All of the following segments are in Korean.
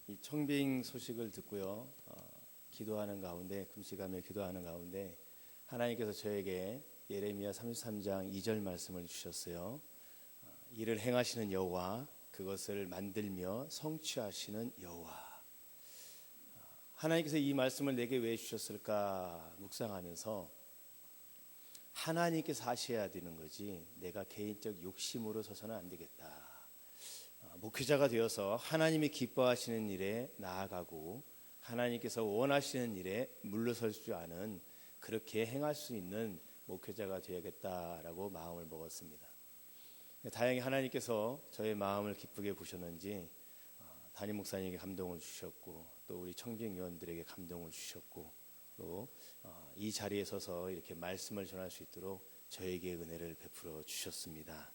이 청빙 소식을 듣고요, 기도하는 가운데, 금식하며 기도하는 가운데 하나님께서 저에게 예레미야 33장 2절 말씀을 주셨어요. 이를 행하시는 여호와, 그것을 만들며 성취하시는 여호와. 하나님께서 이 말씀을 내게 왜 주셨을까 묵상하면서 하나님께서 하셔야 되는 거지 내가 개인적 욕심으로 서서는 안 되겠다. 목회자가 되어서 하나님이 기뻐하시는 일에 나아가고 하나님께서 원하시는 일에 물러설 줄 아는, 그렇게 행할 수 있는 목회자가 되어야겠다라고 마음을 먹었습니다. 다행히 하나님께서 저의 마음을 기쁘게 보셨는지 담임 목사님에게 감동을 주셨고, 또 우리 청빙위원들에게 감동을 주셨고, 또 이 자리에 서서 이렇게 말씀을 전할 수 있도록 저에게 은혜를 베풀어 주셨습니다.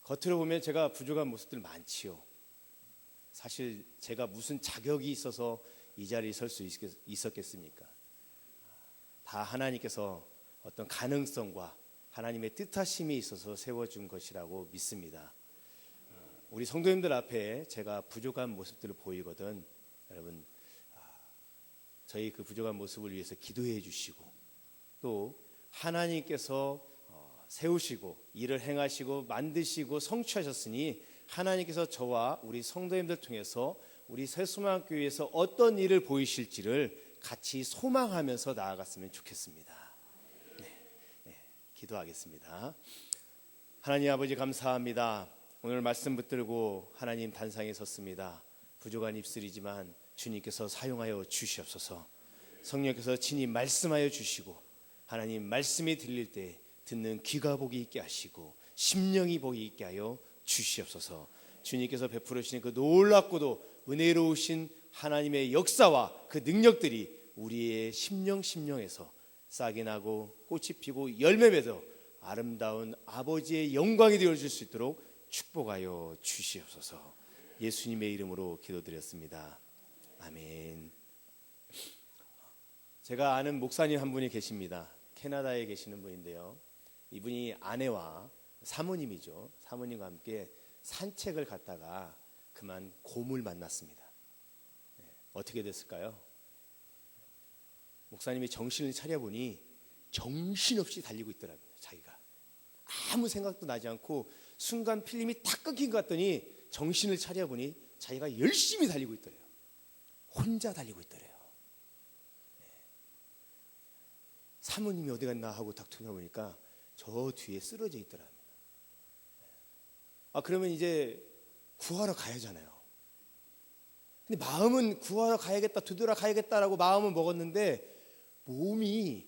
겉으로 보면 제가 부족한 모습들 많지요. 사실 제가 무슨 자격이 있어서 이 자리에 설 수 있었겠습니까? 다 하나님께서 어떤 가능성과 하나님의 뜻하심이 있어서 세워준 것이라고 믿습니다. 우리 성도님들 앞에 제가 부족한 모습들을 보이거든 여러분, 저희 그 부족한 모습을 위해서 기도해 주시고, 또 하나님께서 세우시고 일을 행하시고 만드시고 성취하셨으니 하나님께서 저와 우리 성도님들 통해서 우리 새소망교회에서 어떤 일을 보이실지를 같이 소망하면서 나아갔으면 좋겠습니다. 기도하겠습니다. 하나님 아버지, 감사합니다. 오늘 말씀 붙들고 하나님 단상에 섰습니다. 부족한 입술이지만 주님께서 사용하여 주시옵소서. 성령께서 친히 말씀하여 주시고, 하나님 말씀이 들릴 때 듣는 귀가 복이 있게 하시고 심령이 복이 있게 하여 주시옵소서. 주님께서 베풀으시는 그 놀랍고도 은혜로우신 하나님의 역사와 그 능력들이 우리의 심령에서 싹이 나고 꽃이 피고 열매 맺어 아름다운 아버지의 영광이 되어줄 수 있도록 축복하여 주시옵소서. 예수님의 이름으로 기도드렸습니다. 아멘. 제가 아는 목사님 한 분이 계십니다. 캐나다에 계시는 분인데요, 이분이 아내와 사모님이죠. 사모님과 함께 산책을 갔다가 그만 곰을 만났습니다. 어떻게 됐을까요? 목사님이 정신을 차려보니 정신없이 달리고 있더라고요. 자기가 아무 생각도 나지 않고 순간 필름이 탁 끊긴 것 같더니 정신을 차려보니 자기가 열심히 달리고 있더래요. 혼자 달리고 있더래요. 사모님이 어디 갔나 하고 딱 돌아보니까 저 뒤에 쓰러져 있더랍니다. 그러면 이제 구하러 가야잖아요. 근데 마음은 구하러 가야겠다, 되돌아 가야겠다라고 마음은 먹었는데 몸이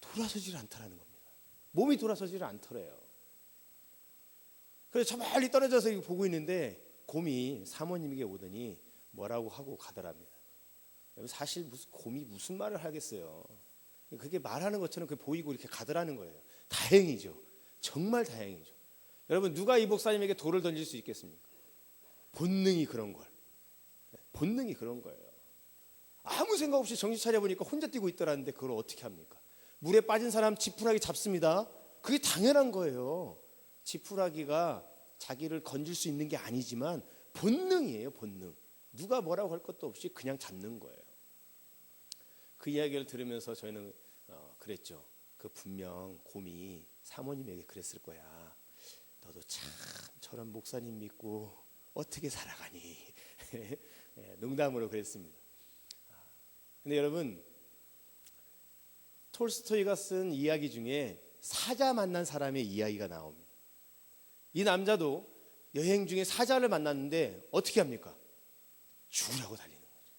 돌아서질 않더라는 겁니다. 몸이 돌아서질 않더래요. 그래서 저 멀리 떨어져서 보고 있는데 곰이 사모님에게 오더니 뭐라고 하고 가더랍니다. 사실 곰이 무슨 말을 하겠어요. 그게 말하는 것처럼 그게 보이고 이렇게 가더라는 거예요. 다행이죠. 정말 다행이죠. 여러분, 누가 이 목사님에게 돌을 던질 수 있겠습니까? 본능이 그런 걸. 본능이 그런 거예요. 아무 생각 없이 정신 차려보니까 혼자 뛰고 있더라는데 그걸 어떻게 합니까? 물에 빠진 사람 지푸라기 잡습니다. 그게 당연한 거예요. 지푸라기가 자기를 건질 수 있는 게 아니지만 본능이에요. 본능. 누가 뭐라고 할 것도 없이 그냥 잡는 거예요. 그 이야기를 들으면서 저희는 그랬죠. 그 분명 곰이 사모님에게 그랬을 거야. 너도 참 저런 목사님 믿고 어떻게 살아가니? 농담으로 그랬습니다. 근데 여러분, 톨스토이가 쓴 이야기 중에 사자 만난 사람의 이야기가 나옵니다. 이 남자도 여행 중에 사자를 만났는데 어떻게 합니까? 죽으라고 달리는 거죠.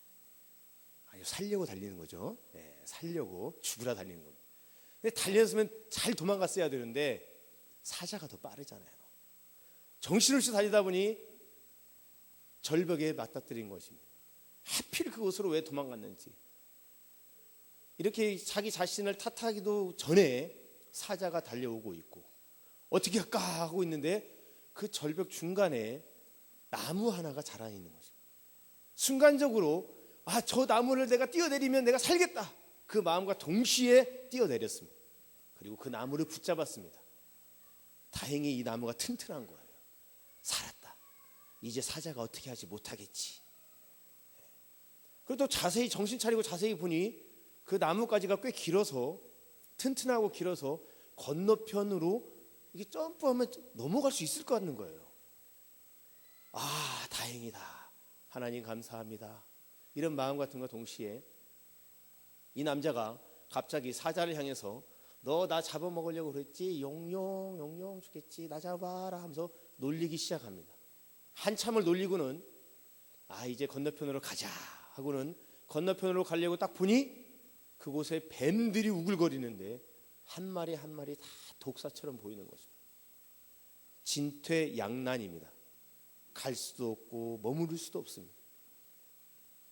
아니요, 살려고 달리는 거죠. 살려고 죽으라 달리는 겁니다. 근데 달렸으면 잘 도망갔어야 되는데 사자가 더 빠르잖아요. 정신없이 달리다 보니 절벽에 맞닥뜨린 것입니다. 하필 그곳으로 왜 도망갔는지. 이렇게 자기 자신을 탓하기도 전에 사자가 달려오고 있고, 어떻게 할까 하고 있는데 그 절벽 중간에 나무 하나가 자라 있는 거죠. 순간적으로 저 나무를 내가 뛰어내리면 내가 살겠다, 그 마음과 동시에 뛰어내렸습니다. 그리고 그 나무를 붙잡았습니다. 다행히 이 나무가 튼튼한 거예요. 살았다. 이제 사자가 어떻게 하지 못하겠지. 그리고 또 자세히 정신 차리고 자세히 보니 그 나뭇가지가 꽤 길어서, 튼튼하고 길어서 건너편으로 이게 점프하면 넘어갈 수 있을 것 같는 거예요. 아, 다행이다. 하나님 감사합니다. 이런 마음 같은 것 동시에 이 남자가 갑자기 사자를 향해서 너 나 잡아먹으려고 그랬지? 용용 용용 죽겠지? 나 잡아라 하면서 놀리기 시작합니다. 한참을 놀리고는 아, 이제 건너편으로 가자 하고는 건너편으로 가려고 딱 보니 그곳에 뱀들이 우글거리는데 한 마리 한 마리 다 독사처럼 보이는 것입니다. 진퇴양난입니다. 갈 수도 없고 머무를 수도 없습니다.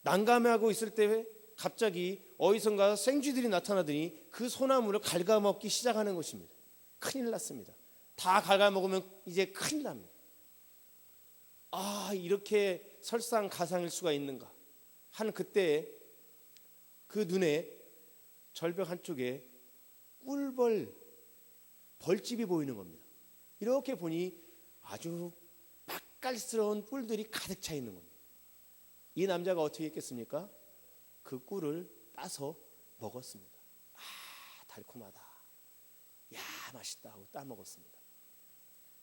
난감해하고 있을 때 갑자기 어디선가 생쥐들이 나타나더니 그 소나무를 갉아먹기 시작하는 것입니다. 큰일 났습니다. 다 갉아먹으면 이제 큰일 납니다. 아, 이렇게 설상가상일 수가 있는가 하는 그때 그 눈에 절벽 한쪽에 꿀벌 벌집이 보이는 겁니다. 이렇게 보니 아주 맛깔스러운 꿀들이 가득 차 있는 겁니다. 이 남자가 어떻게 했겠습니까? 그 꿀을 따서 먹었습니다. 아, 달콤하다. 야, 맛있다 하고 따 먹었습니다.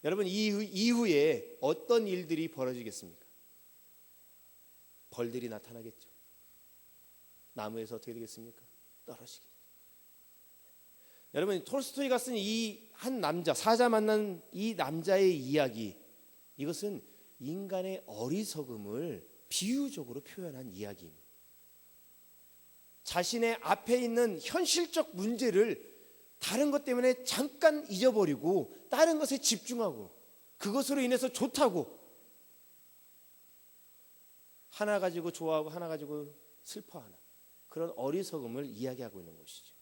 여러분, 이후에 어떤 일들이 벌어지겠습니까? 벌들이 나타나겠죠. 나무에서 어떻게 되겠습니까? 떨어지겠죠. 여러분, 톨스토이가 쓴 이 한 남자, 사자 만난 이 남자의 이야기, 이것은 인간의 어리석음을 비유적으로 표현한 이야기입니다. 자신의 앞에 있는 현실적 문제를 다른 것 때문에 잠깐 잊어버리고 다른 것에 집중하고 그것으로 인해서 좋다고 하나 가지고 좋아하고 하나 가지고 슬퍼하는 그런 어리석음을 이야기하고 있는 것이죠.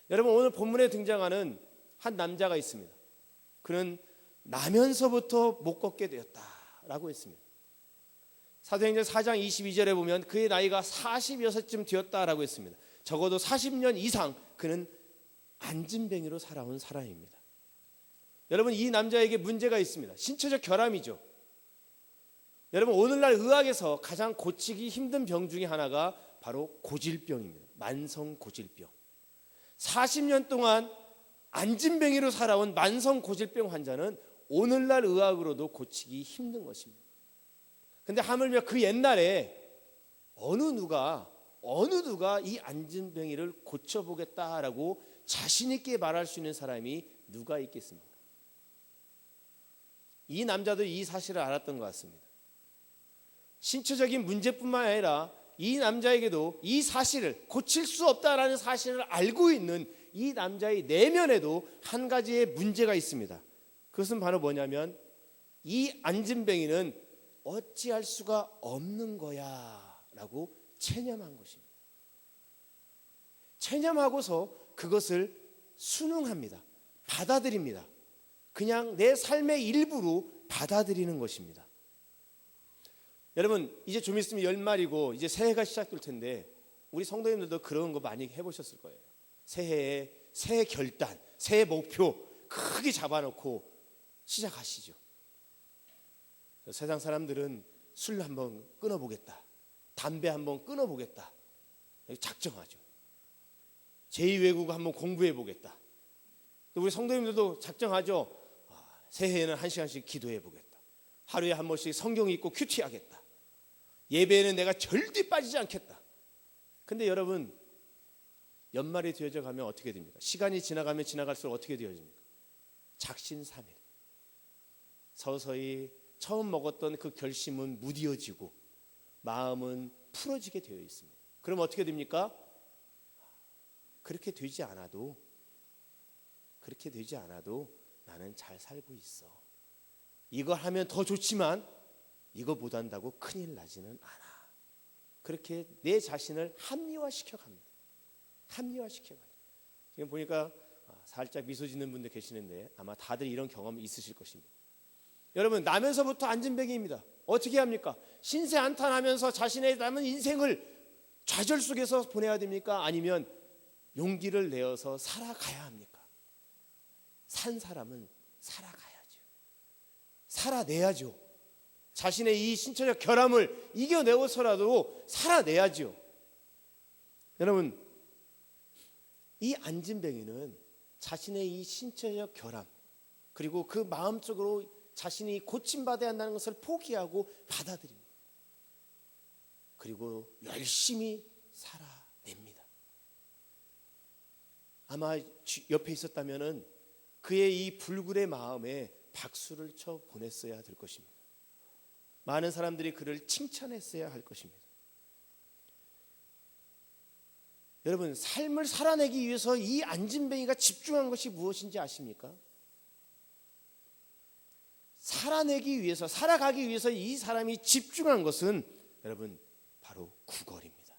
여러분, 오늘 본문에 등장하는 한 남자가 있습니다. 그는 나면서부터 못 걷게 되었다라고 했습니다. 사도행전 4장 22절에 보면 그의 나이가 46쯤 되었다라고 했습니다. 적어도 40년 이상 그는 안진뱅이로 살아온 사람입니다. 여러분, 이 남자에게 문제가 있습니다. 신체적 결함이죠. 여러분, 오늘날 의학에서 가장 고치기 힘든 병 중에 하나가 바로 고질병입니다. 만성 고질병. 40년 동안 안진뱅이로 살아온 만성 고질병 환자는 오늘날 의학으로도 고치기 힘든 것입니다. 근데 하물며 그 옛날에 어느 누가 이 안진뱅이를 고쳐보겠다라고 자신 있게 말할 수 있는 사람이 누가 있겠습니까? 이 남자도 이 사실을 알았던 것 같습니다. 신체적인 문제뿐만 아니라 이 남자에게도 이 사실을, 고칠 수 없다라는 사실을 알고 있는 이 남자의 내면에도 한 가지의 문제가 있습니다. 그것은 바로 뭐냐면 이 안진뱅이는 어찌할 수가 없는 거야 라고 체념한 것입니다. 체념하고서 그것을 순응합니다. 받아들입니다. 그냥 내 삶의 일부로 받아들이는 것입니다. 여러분, 이제 좀 있으면 연말이고 이제 새해가 시작될 텐데 우리 성도님들도 그런 거 많이 해보셨을 거예요. 새해에 새해 결단, 새해 목표 크게 잡아놓고 시작하시죠. 세상 사람들은 술 한번 끊어보겠다, 담배 한번 끊어보겠다 작정하죠. 제2외국어 한번 공부해보겠다. 또 우리 성도님들도 작정하죠. 새해에는 1시간씩 기도해보겠다. 하루에 한 번씩 성경 읽고 큐티하겠다. 예배에는 내가 절대 빠지지 않겠다. 근데 여러분, 연말이 되어져 가면 어떻게 됩니까? 시간이 지나가면 지나갈수록 어떻게 되어집니까? 작심삼일. 서서히 처음 먹었던 그 결심은 무뎌지고 마음은 풀어지게 되어 있습니다. 그럼 어떻게 됩니까? 그렇게 되지 않아도 나는 잘 살고 있어. 이걸 하면 더 좋지만 이거 못 한다고 큰일 나지는 않아. 그렇게 내 자신을 합리화시켜 갑니다. 지금 보니까 살짝 미소 짓는 분들 계시는데 아마 다들 이런 경험이 있으실 것입니다. 여러분, 나면서부터 안진뱅이입니다. 어떻게 합니까? 신세 한탄하면서 자신의 남은 인생을 좌절 속에서 보내야 됩니까? 아니면 용기를 내어서 살아가야 합니까? 산 사람은 살아가야죠. 살아내야죠. 자신의 이 신체적 결함을 이겨내고서라도 살아내야지요. 여러분, 이 안진뱅이는 자신의 이 신체적 결함, 그리고 그 마음속으로 자신이 고침받아야 한다는 것을 포기하고 받아들입니다. 그리고 열심히 살아냅니다. 아마 옆에 있었다면 그의 이 불굴의 마음에 박수를 쳐 보냈어야 될 것입니다. 많은 사람들이 그를 칭찬했어야 할 것입니다. 여러분, 삶을 살아내기 위해서 이 안진뱅이가 집중한 것이 무엇인지 아십니까? 살아내기 위해서, 살아가기 위해서 이 사람이 집중한 것은 여러분 바로 구걸입니다.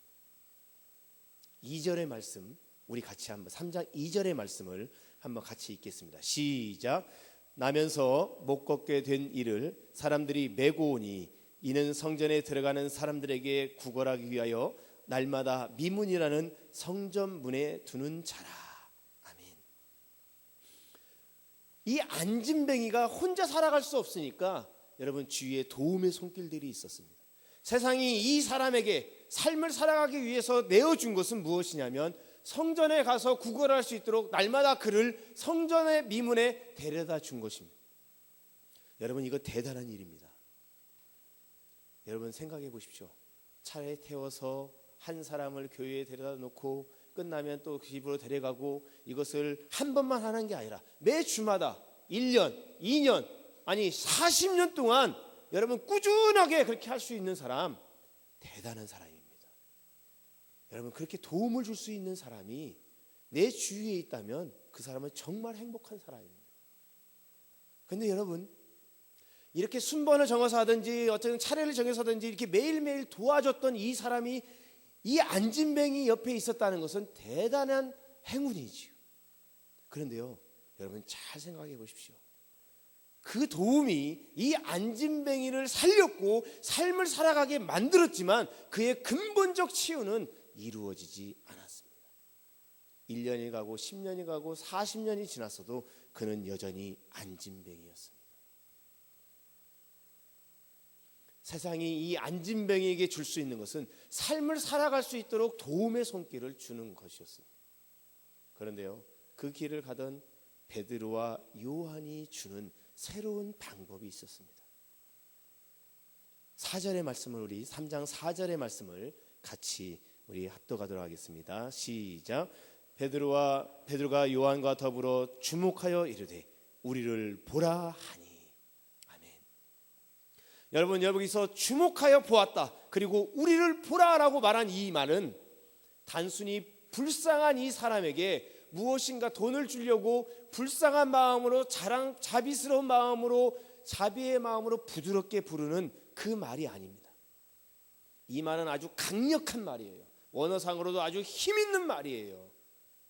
2절의 말씀, 우리 같이 한번 3장 2절의 말씀을 한번 같이 읽겠습니다. 시작. 나면서 못 걷게 된 이를 사람들이 메고 오니 이는 성전에 들어가는 사람들에게 구걸하기 위하여 날마다 미문이라는 성전 문에 두는 자라. 아멘. 이 안진뱅이가 혼자 살아갈 수 없으니까 여러분 주위에 도움의 손길들이 있었습니다. 세상이 이 사람에게 삶을 살아가기 위해서 내어준 것은 무엇이냐면 성전에 가서 구걸할 수 있도록 날마다 그를 성전의 미문에 데려다 준 것입니다. 여러분, 이거 대단한 일입니다. 여러분 생각해 보십시오. 차에 태워서 한 사람을 교회에 데려다 놓고 끝나면 또 그 집으로 데려가고, 이것을 한 번만 하는 게 아니라 매 주마다 1년, 2년, 아니 40년 동안 여러분 꾸준하게 그렇게 할 수 있는 사람, 대단한 사람입니다. 여러분, 그렇게 도움을 줄 수 있는 사람이 내 주위에 있다면 그 사람은 정말 행복한 사람입니다. 그런데 여러분, 이렇게 순번을 정해서 하든지 어떤 차례를 정해서 하든지 이렇게 매일매일 도와줬던 이 사람이 이 안진뱅이 옆에 있었다는 것은 대단한 행운이지요. 그런데요, 여러분 잘 생각해 보십시오. 그 도움이 이 안진뱅이를 살렸고 삶을 살아가게 만들었지만 그의 근본적 치유는 이루어지지 않았습니다. 1년이 가고 10년이 가고 40년이 지났어도 그는 여전히 안진뱅이였습니다. 세상이 이 안진뱅이에게 줄 수 있는 것은 삶을 살아갈 수 있도록 도움의 손길을 주는 것이었습니다. 그런데요, 그 길을 가던 베드로와 요한이 주는 새로운 방법이 있었습니다. 4절의 말씀을, 우리 3장 4절의 말씀을 같이 우리 합독하도록 하겠습니다. 시작. 베드로가 요한과 더불어 주목하여 이르되 우리를 보라 하니. 아멘. 여러분, 여기서 주목하여 보았다, 그리고 우리를 보라라고 말한 이 말은 단순히 불쌍한 이 사람에게 무엇인가 돈을 주려고 불쌍한 마음으로, 자비스러운 마음으로, 자비의 마음으로 부드럽게 부르는 그 말이 아닙니다. 이 말은 아주 강력한 말이에요. 원어상으로도 아주 힘 있는 말이에요.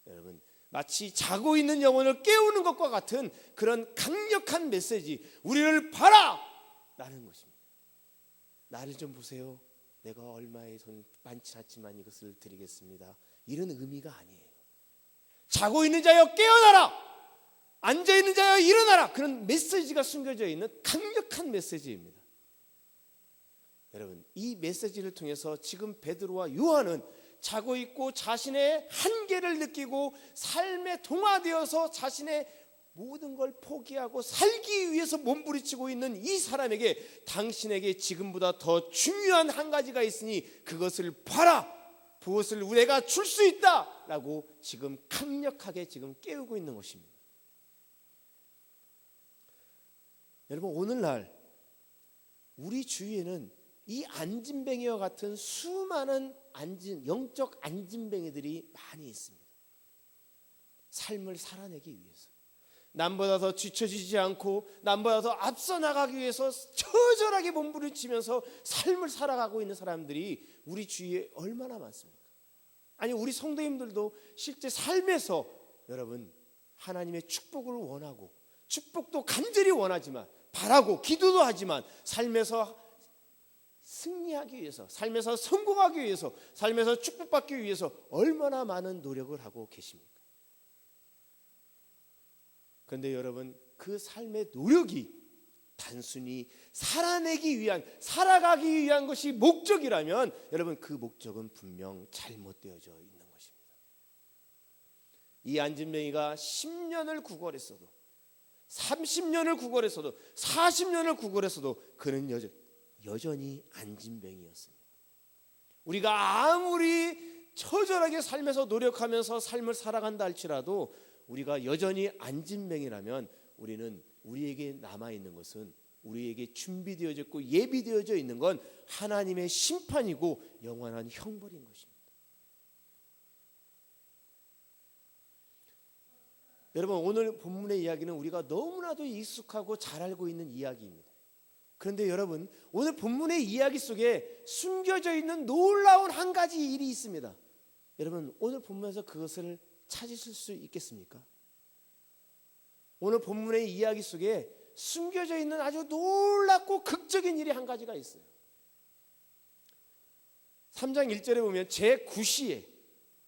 여러분, 마치 자고 있는 영혼을 깨우는 것과 같은 그런 강력한 메시지, 우리를 봐라! 라는 것입니다. 나를 좀 보세요. 내가 얼마의 돈 많지 않지만 이것을 드리겠습니다. 이런 의미가 아니에요. 자고 있는 자여 깨어나라! 앉아 있는 자여 일어나라! 그런 메시지가 숨겨져 있는 강력한 메시지입니다. 여러분, 이 메시지를 통해서 지금 베드로와 요한은 자고 있고 자신의 한계를 느끼고 삶에 동화되어서 자신의 모든 걸 포기하고 살기 위해서 몸부림치고 있는 이 사람에게 당신에게 지금보다 더 중요한 한 가지가 있으니 그것을 봐라! 그것을 내가 줄 수 있다! 라고 지금 강력하게 지금 깨우고 있는 것입니다. 여러분, 오늘날 우리 주위에는 이 안진뱅이와 같은 수많은 영적 안진뱅이들이 많이 있습니다. 삶을 살아내기 위해서, 남보다 더 뒤처지지 않고 남보다 더 앞서 나가기 위해서 처절하게 몸부림치면서 삶을 살아가고 있는 사람들이 우리 주위에 얼마나 많습니까? 아니, 우리 성도님들도 실제 삶에서 여러분 하나님의 축복을 원하고, 축복도 간절히 원하지만, 바라고 기도도 하지만, 삶에서 승리하기 위해서, 삶에서 성공하기 위해서, 삶에서 축복받기 위해서 얼마나 많은 노력을 하고 계십니까? 그런데 여러분, 그 삶의 노력이 단순히 살아내기 위한, 살아가기 위한 것이 목적이라면 여러분 그 목적은 분명 잘못되어져 있는 것입니다. 이 안진뱅이가 10년을 구걸했어도 30년을 구걸했어도 40년을 구걸했어도 그는 여전히 안진뱅이였습니다. 우리가 아무리 처절하게 삶에서 노력하면서 삶을 살아간다 할지라도 우리가 여전히 안진뱅이라면 우리는 우리에게 남아있는 것은, 우리에게 준비되어졌고 예비되어져 있는 건 하나님의 심판이고 영원한 형벌인 것입니다. 여러분, 오늘 본문의 이야기는 우리가 너무나도 익숙하고 잘 알고 있는 이야기입니다. 그런데 여러분, 오늘 본문의 이야기 속에 숨겨져 있는 놀라운 한 가지 일이 있습니다. 여러분, 오늘 본문에서 그것을 찾으실 수 있겠습니까? 오늘 본문의 이야기 속에 숨겨져 있는 아주 놀랍고 극적인 일이 한 가지가 있어요. 3장 1절에 보면 제9시에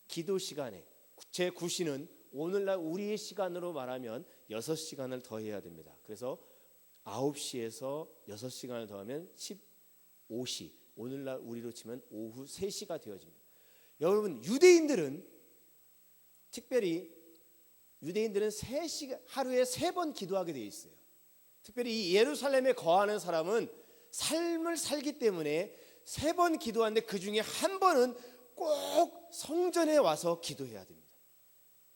기도 시간에, 제9시는 오늘날 우리의 시간으로 말하면 6시간을 더해야 됩니다. 그래서 9시에서 6시간을 더하면 15시, 오늘날 우리로 치면 오후 3시가 되어집니다. 여러분, 특별히 유대인들은 하루에 3번 기도하게 되어 있어요. 특별히 이 예루살렘에 거하는 사람은 삶을 살기 때문에 3번 기도하는데 그 중에 한 번은 꼭 성전에 와서 기도해야 됩니다.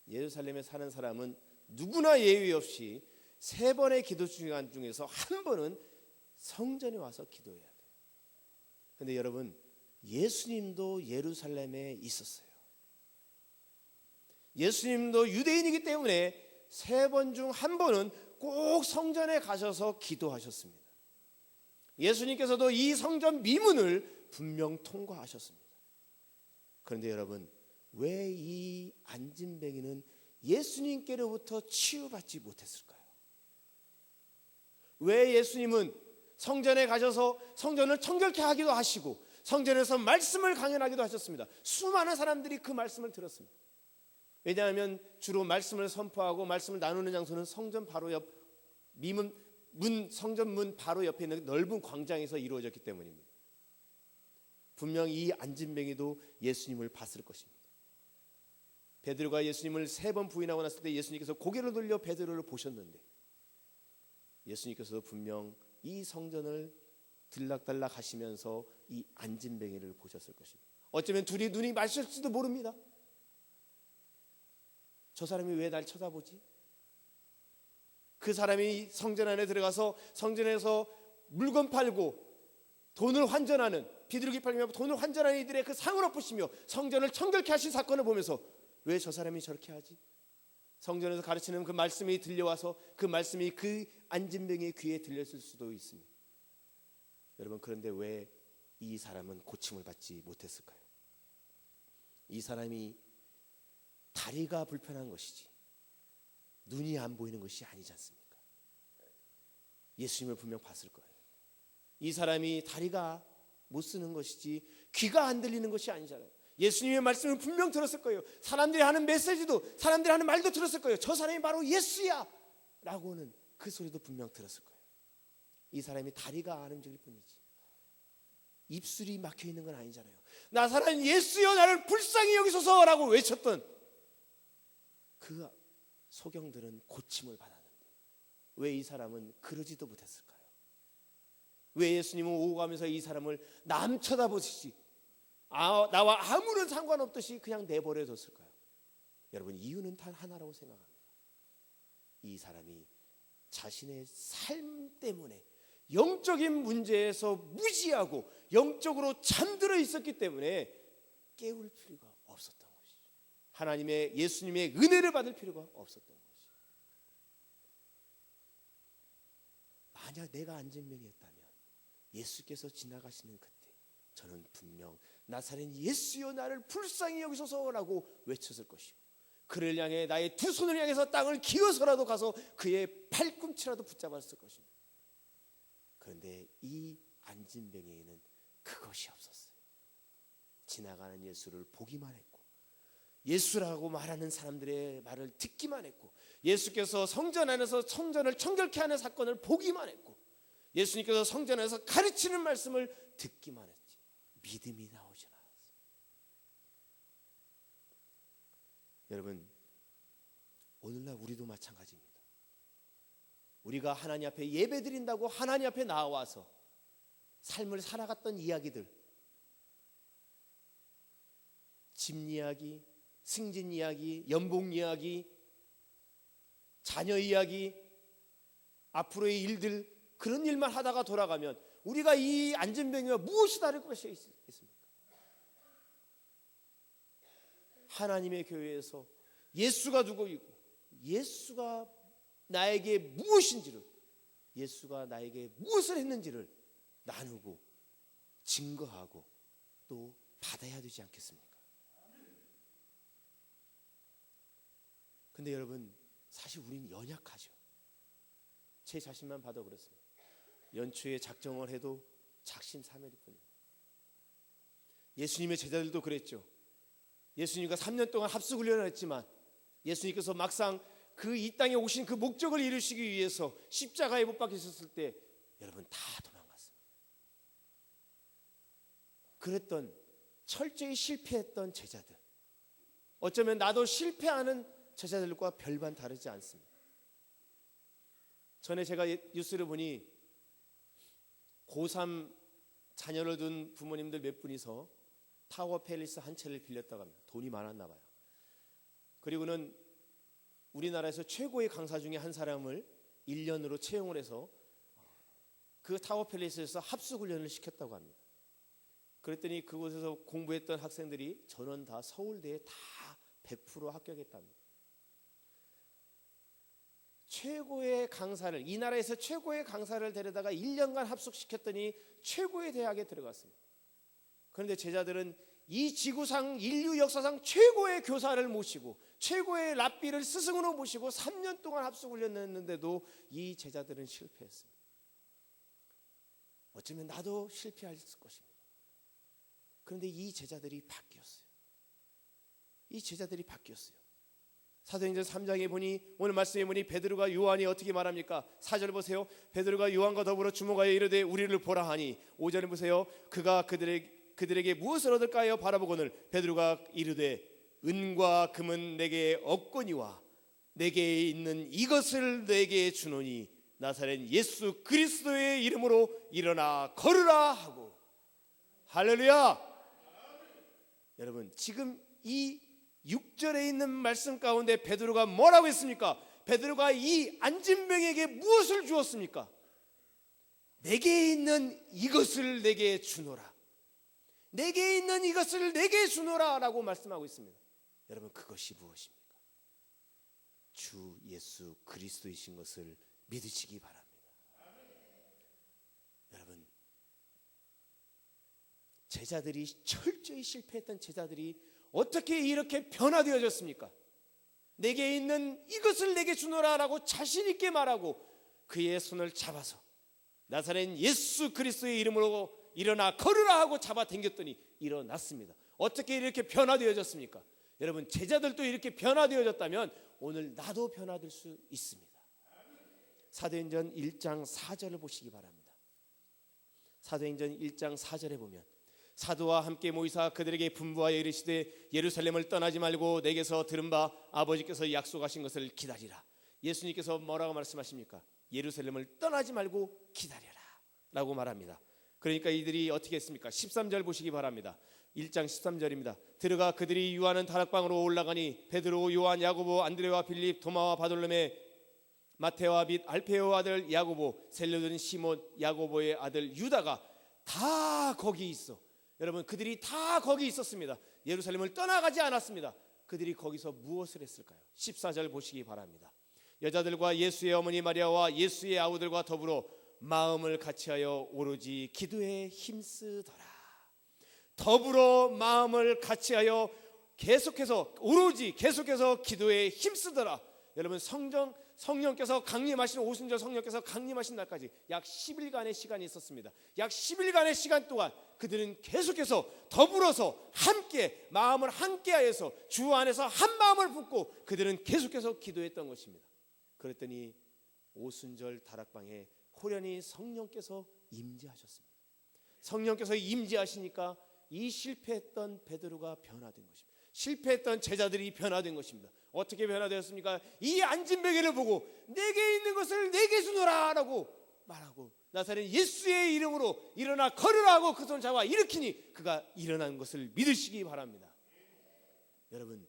예루살렘에 사는 사람은 누구나 예외 없이 3번의 기도 시간 중에서 한 번은 성전에 와서 기도해야 돼요. 그런데 여러분, 예수님도 예루살렘에 있었어요. 예수님도 유대인이기 때문에 3번 중 한 번은 꼭 성전에 가셔서 기도하셨습니다. 예수님께서도 이 성전 미문을 분명 통과하셨습니다. 그런데 여러분, 왜 이 안진뱅이는 예수님께로부터 치유받지 못했을까요? 왜 예수님은 성전에 가셔서 성전을 청결케 하기도 하시고 성전에서 말씀을 강연하기도 하셨습니다. 수많은 사람들이 그 말씀을 들었습니다. 왜냐하면 주로 말씀을 선포하고 말씀을 나누는 장소는 성전 바로 옆 성전 문 바로 옆에 있는 넓은 광장에서 이루어졌기 때문입니다. 분명히 이 안진뱅이도 예수님을 봤을 것입니다. 베드로가 예수님을 3번 부인하고 났을 때 예수님께서 고개를 돌려 베드로를 보셨는데 예수님께서도 분명 이 성전을 들락달락 하시면서 이 안진뱅이를 보셨을 것입니다. 어쩌면 둘이 눈이 마주쳤을지도 모릅니다. 저 사람이 왜 날 쳐다보지? 그 사람이 성전 안에 들어가서 성전에서 물건 팔고 돈을 환전하는, 비둘기 팔며 돈을 환전하는 이들의 그 상을 엎으시며 성전을 청결케 하신 사건을 보면서 왜 저 사람이 저렇게 하지? 성전에서 가르치는 그 말씀이 들려와서 그 말씀이 그 안진뱅이의 귀에 들렸을 수도 있습니다. 여러분, 그런데 왜 이 사람은 고침을 받지 못했을까요? 이 사람이 다리가 불편한 것이지 눈이 안 보이는 것이 아니지 않습니까? 예수님을 분명 봤을 거예요. 이 사람이 다리가 못 쓰는 것이지 귀가 안 들리는 것이 아니잖아요. 예수님의 말씀을 분명 들었을 거예요. 사람들이 하는 메시지도, 사람들이 하는 말도 들었을 거예요. 저 사람이 바로 예수야 라고는 그 소리도 분명 들었을 거예요. 이 사람이 다리가 안 움직일 뿐이지 입술이 막혀 있는 건 아니잖아요. 나사렛 예수여 나를 불쌍히 여기소서 라고 외쳤던 그 소경들은 고침을 받았는데 왜 이 사람은 그러지도 못했을까요? 왜 예수님은 오고 가면서 이 사람을 남 쳐다보시지 나와 아무런 상관없듯이 그냥 내버려 뒀을까요? 여러분, 이유는 단 하나라고 생각합니다. 이 사람이 자신의 삶 때문에 영적인 문제에서 무지하고 영적으로 잠들어 있었기 때문에 깨울 필요가 없었던 것이죠. 하나님의, 예수님의 은혜를 받을 필요가 없었던 것이죠. 만약 내가 안진뱅이였다면 예수께서 지나가시는 그때 저는 분명 나사렛 예수여 나를 불쌍히 여기소서라고 외쳤을 것이고 그를 향해 나의 두 손을 향해서 땅을 기어서라도 가서 그의 팔꿈치라도 붙잡았을 것입니다. 그런데 이 안진뱅이에는 그것이 없었어요. 지나가는 예수를 보기만 했고 예수라고 말하는 사람들의 말을 듣기만 했고 예수께서 성전 안에서 성전을 청결케 하는 사건을 보기만 했고 예수님께서 성전에서 가르치는 말씀을 듣기만 했지 믿음이 나오지 않았어요. 여러분, 오늘날 우리도 마찬가지입니다. 우리가 하나님 앞에 예배드린다고 하나님 앞에 나와서 삶을 살아갔던 이야기들, 집 이야기, 승진 이야기, 연봉 이야기, 자녀 이야기, 앞으로의 일들, 그런 일만 하다가 돌아가면 우리가 이 안전병이와 무엇이 다를 것이 있겠습니까? 하나님의 교회에서 예수가 누구이고 예수가 나에게 무엇인지를, 예수가 나에게 무엇을 했는지를 나누고 증거하고 또 받아야 되지 않겠습니까? 근데 여러분, 사실 우리는 연약하죠. 제 자신만 봐도 그렇습니다. 연초에 작정을 해도 작심삼일일 뿐입니다. 예수님의 제자들도 그랬죠. 예수님과 3년 동안 합숙훈련을 했지만 예수님께서 막상 그 이 땅에 오신 그 목적을 이루시기 위해서 십자가에 못 박히셨을 때 여러분 다 도망갔습니다. 그랬던 철저히 실패했던 제자들, 어쩌면 나도 실패하는 제자들과 별반 다르지 않습니다. 전에 제가 뉴스를 보니 고3 자녀를 둔 부모님들 몇 분이서 타워 팰리스 한 채를 빌렸다고 합니다. 돈이 많았나 봐요. 그리고는 우리나라에서 최고의 강사 중에 한 사람을 1년으로 채용을 해서 그 타워 팰리스에서 합숙훈련을 시켰다고 합니다. 그랬더니 그곳에서 공부했던 학생들이 전원 다 서울대에 다 100% 합격했답니다. 최고의 강사를, 이 나라에서 최고의 강사를 데려다가 1년간 합숙시켰더니 최고의 대학에 들어갔습니다. 그런데 제자들은 이 지구상 인류 역사상 최고의 교사를 모시고 최고의 랍비를 스승으로 모시고 3년 동안 합숙훈련을 했는데도 이 제자들은 실패했어요. 어쩌면 나도 실패할 것입니다. 그런데 이 제자들이 바뀌었어요. 이 제자들이 바뀌었어요. 사도행전 3장에 보니, 오늘 말씀에 보니 베드로가 요한이 어떻게 말합니까? 4절 보세요. 베드로가 요한과 더불어 주목하여 이르되 우리를 보라 하니, 5절에 보세요. 그가 그들에게 무엇을 얻을까요? 바라보거늘 베드로가 이르되 은과 금은 내게 없거니와 내게 있는 이것을 내게 주노니 나사렛 예수 그리스도의 이름으로 일어나 걸으라 하고. 할렐루야. 여러분, 지금 이 6절에 있는 말씀 가운데 베드로가 뭐라고 했습니까? 베드로가 이 안진병에게 무엇을 주었습니까? 내게 있는 이것을 내게 주노라. 내게 있는 이것을 내게 주노라 라고 말씀하고 있습니다. 여러분, 그것이 무엇입니까? 주 예수 그리스도이신 것을 믿으시기 바랍니다. 여러분, 제자들이, 철저히 실패했던 제자들이 어떻게 이렇게 변화되어졌습니까? 내게 있는 이것을 내게 주노라 라고 자신 있게 말하고 그의 손을 잡아서 나사렛 예수 그리스도의 이름으로 일어나 걸으라 하고 잡아 당겼더니 일어났습니다. 어떻게 이렇게 변화되어졌습니까? 여러분, 제자들도 이렇게 변화되어졌다면 오늘 나도 변화될 수 있습니다. 사도행전 1장 4절을 보시기 바랍니다. 사도행전 1장 4절에 보면, 사도와 함께 모이사 그들에게 분부하여 이르시되 예루살렘을 떠나지 말고 내게서 들은 바 아버지께서 약속하신 것을 기다리라. 예수님께서 뭐라고 말씀하십니까? 예루살렘을 떠나지 말고 기다려라 라고 말합니다. 그러니까 이들이 어떻게 했습니까? 13절 보시기 바랍니다. 1장 13절입니다. 들어가 그들이 유하는 다락방으로 올라가니 베드로, 요한, 야고보, 안드레와 빌립, 도마와 바돌로메, 마테와 및 알페오 아들 야고보, 셀레오는 시몬, 야고보의 아들 유다가 다 거기 있어. 여러분, 그들이 다 거기 있었습니다. 예루살렘을 떠나가지 않았습니다. 그들이 거기서 무엇을 했을까요? 14절 보시기 바랍니다. 여자들과 예수의 어머니 마리아와 예수의 아우들과 더불어 마음을 같이하여 오로지 기도에 힘쓰더라. 더불어 마음을 같이하여 오로지 계속해서 기도에 힘쓰더라. 여러분, 성령께서 강림하신, 오순절 성령께서 강림하신 날까지 약 10일간의 시간이 있었습니다. 약 10일간의 시간 동안 그들은 계속해서 더불어서 함께 마음을 함께하여서 주 안에서 한 마음을 붙고 그들은 계속해서 기도했던 것입니다. 그랬더니 오순절 다락방에 호련히 성령께서 임재하셨습니다. 성령께서 임재하시니까 이 실패했던 베드로가 변화된 것입니다. 실패했던 제자들이 변화된 것입니다. 어떻게 변화되었습니까? 이 앉은 베개를 보고 내게 있는 것을 내게 주노라 라고 말하고, 나사렛 예수의 이름으로 일어나 걸으라 하고 그 손 잡아 일으키니 그가 일어난 것을 믿으시기 바랍니다. 여러분,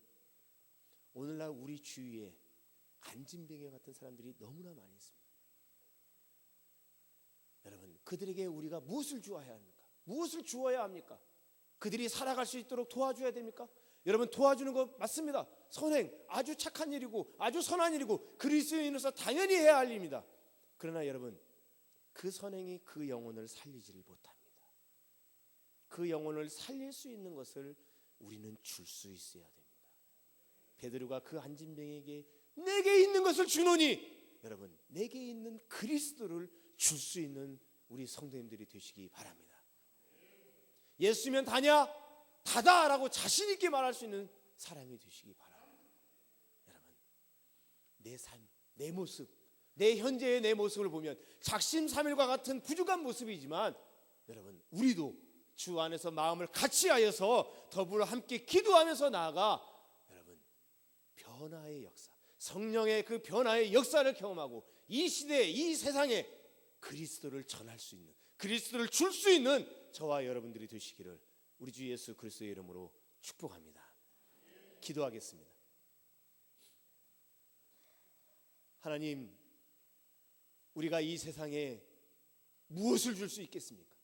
오늘날 우리 주위에 앉은 베개 같은 사람들이 너무나 많이 있습니다. 여러분, 그들에게 우리가 무엇을 주어야 합니까? 무엇을 주어야 합니까? 그들이 살아갈 수 있도록 도와줘야 됩니까? 여러분, 도와주는 거 맞습니다. 선행, 아주 착한 일이고 아주 선한 일이고 그리스도인으로서 당연히 해야 할 일입니다. 그러나 여러분, 그 선행이 그 영혼을 살리지를 못합니다. 그 영혼을 살릴 수 있는 것을 우리는 줄 수 있어야 됩니다. 베드로가 그 앉은 병에게 내게 있는 것을 주노니, 여러분, 내게 있는 그리스도를 줄 수 있는 우리 성도님들이 되시기 바랍니다. 예수면 다냐? 다다라고 자신 있게 말할 수 있는 사람이 되시기 바랍니다. 여러분, 내 삶, 내 모습, 내 현재의 내 모습을 보면 작심삼일과 같은 부족한 모습이지만, 여러분, 우리도 주 안에서 마음을 같이하여서 더불어 함께 기도하면서 나아가 여러분, 변화의 역사, 성령의 그 변화의 역사를 경험하고 이 시대에, 이 세상에 그리스도를 전할 수 있는, 그리스도를 줄 수 있는 저와 여러분들이 되시기를 우리 주 예수 그리스도의 이름으로 축복합니다. 기도하겠습니다. 하나님, 우리가 이 세상에 무엇을 줄 수 있겠습니까?